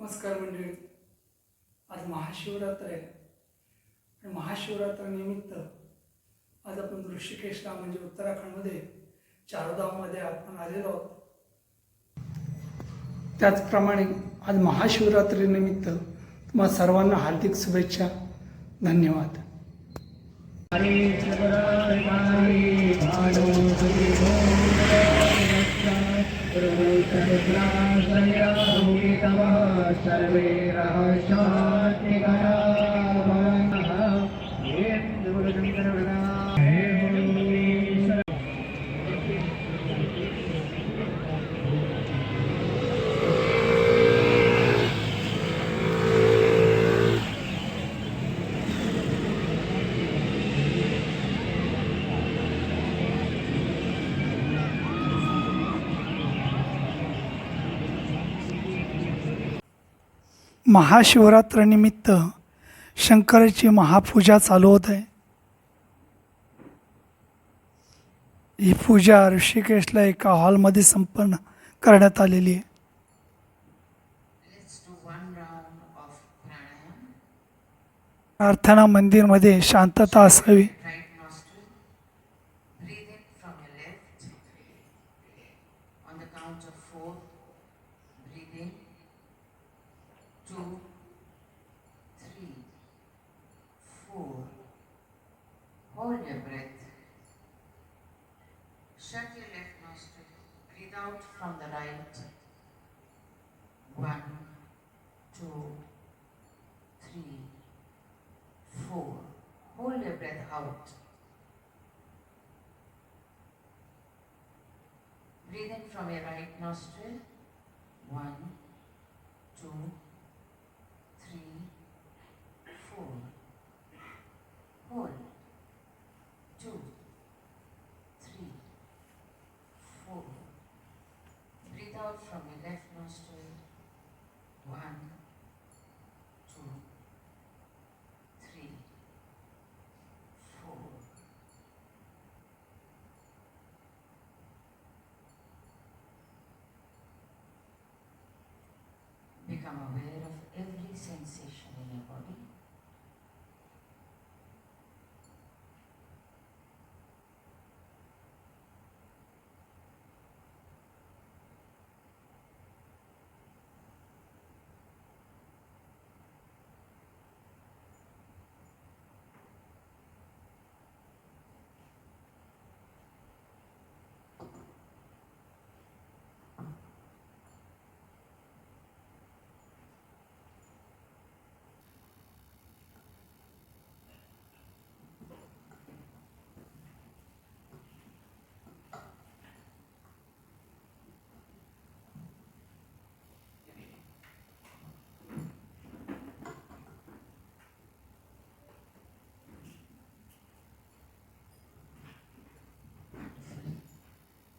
नमस्कार मंडळी. आज महाशिवरात्र आहे आणि महाशिवरात्रानिमित्त आज आपण ऋषिकेशला म्हणजे उत्तराखंडमध्ये चारधाममध्ये आपण आलेलो आहोत. त्याचप्रमाणे आज महाशिवरात्रीनिमित्त तुम्हा सर्वांना हार्दिक शुभेच्छा. धन्यवाद. सर्वे महाशिवरात्रीनिमित्त शंकराची महापूजा चालू होत आहे. ही पूजा ऋषिकेशला एका हॉलमध्ये संपन्न करण्यात आलेली आहे. प्रार्थना मंदिरमध्ये शांतता असावी. Hold your breath. Shut your left nostril. Breathe out from the right. 1, 2, 3, 4. Hold your breath out. Breathe in from your right nostril. 1, 2, 3, 4. Hold. 2, 3, 4. Breathe out from your left nostril. 1, 2, 3, 4. Become aware of every sensation in your body.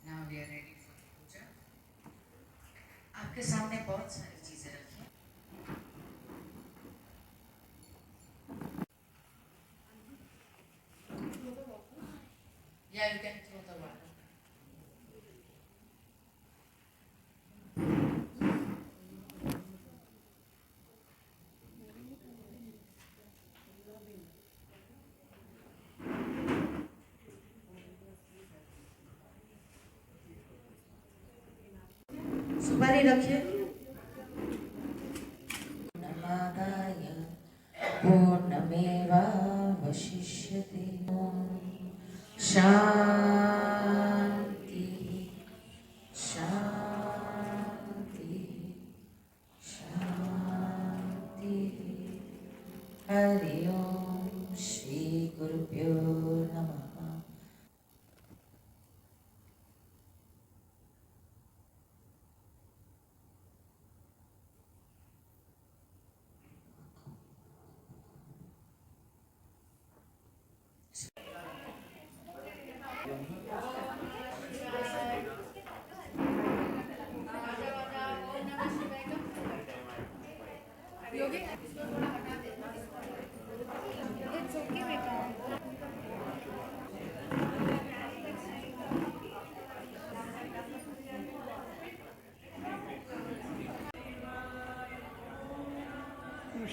Now we are ready for the पूजा. आपके सामने बहुत सारी चीजें रखी हैं. Yeah, you can throw the water. सुपारी रखिए. नमादाय पूर्णमेवावशिष्यते. शांति शांति शांति. हरि ओम श्री गुरुभ्यो नमः.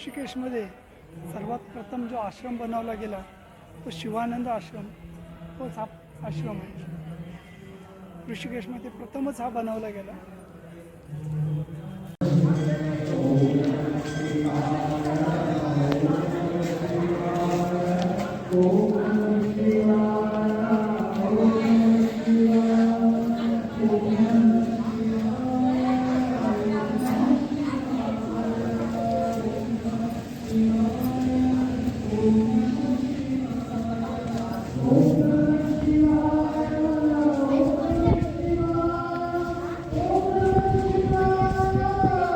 ऋषिकेशमध्ये सर्वात प्रथम जो आश्रम बनवला गेला तो शिवानंद आश्रम, तोच हा आश्रम आहे. ऋषिकेशमध्ये प्रथमच हा बनवला गेला.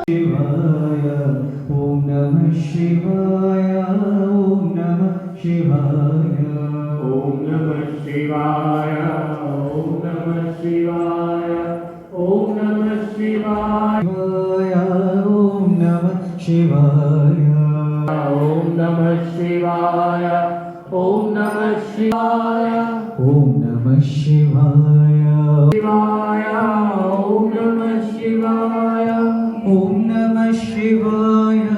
शिवाय ओम नमः शिवाय ओम नमः शिवाय ओम नमः शिवाय ओम नमः शिवाय ओम नमः शिवाय ओम नमः शिवाय ओम नमः शिवाय ओम नमः शिवाय ओम नमः शिवाय शिवाय ओम नमः शिवाय ओम नमः शिवाय ओम नमः शिवाय ओम नमः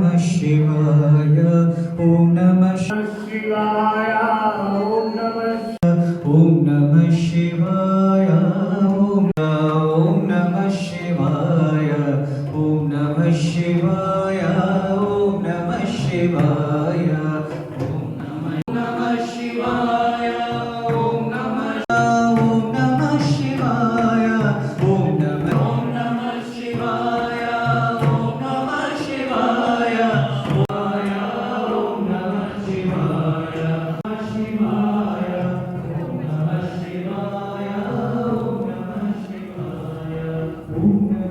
शिवाय ओम नमः शिवाय ओम नमः शिवाय ओम नमः शिवाय ओम नमः शिवाय ओम नमः शिवाय ओम नमः शिवाय ओम नमः शिवाय ओम नमः शिवाय ओम नमः शिवाय शिवाय ओम नमः शिवाय ओम नमः शिवाय ओम नमः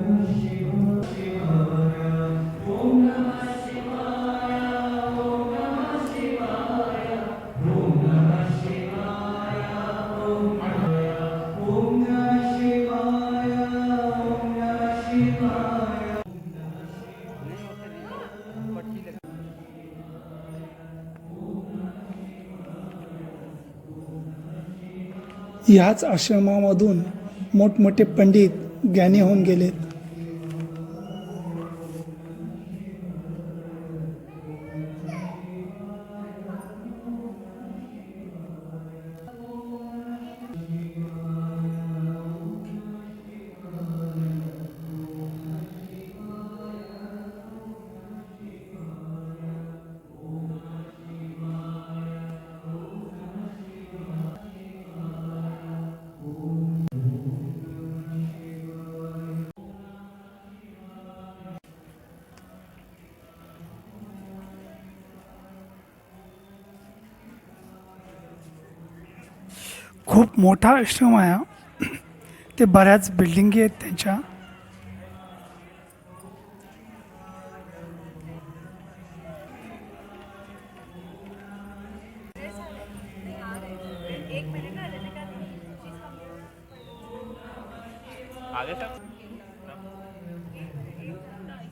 शिवाय ओम नमः शिवाय ओम नमः शिवाय ओम नमः शिवाय ओम नमः शिवाय ओम नमः शिवाय ह्याच आश्रमामधून मोठमोठे पंडित ज्ञानी होऊन गेलेत. खूप मोठा आश्रम आहे हा. ते बऱ्याच बिल्डिंगी आहेत त्यांच्या. आगे तक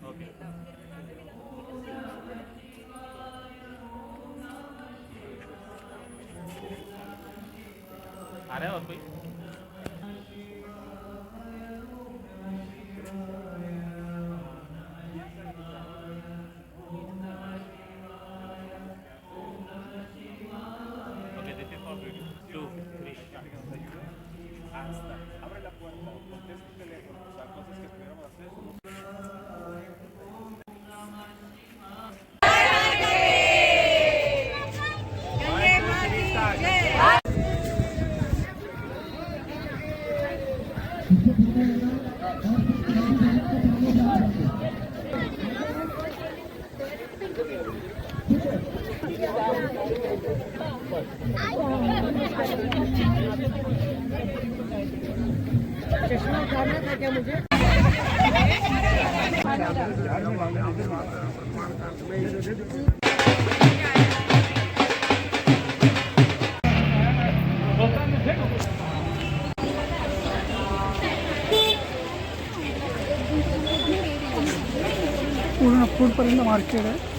ओके आ रहा है और कोई okay this is for video 2 3 abre la puerta, contesta el teléfono, o sea, cosas que pudiéramos hacer. चश्मा उतारना था क्या मुझे? पूर्ण फूडपर्यंत मार्केट आहे.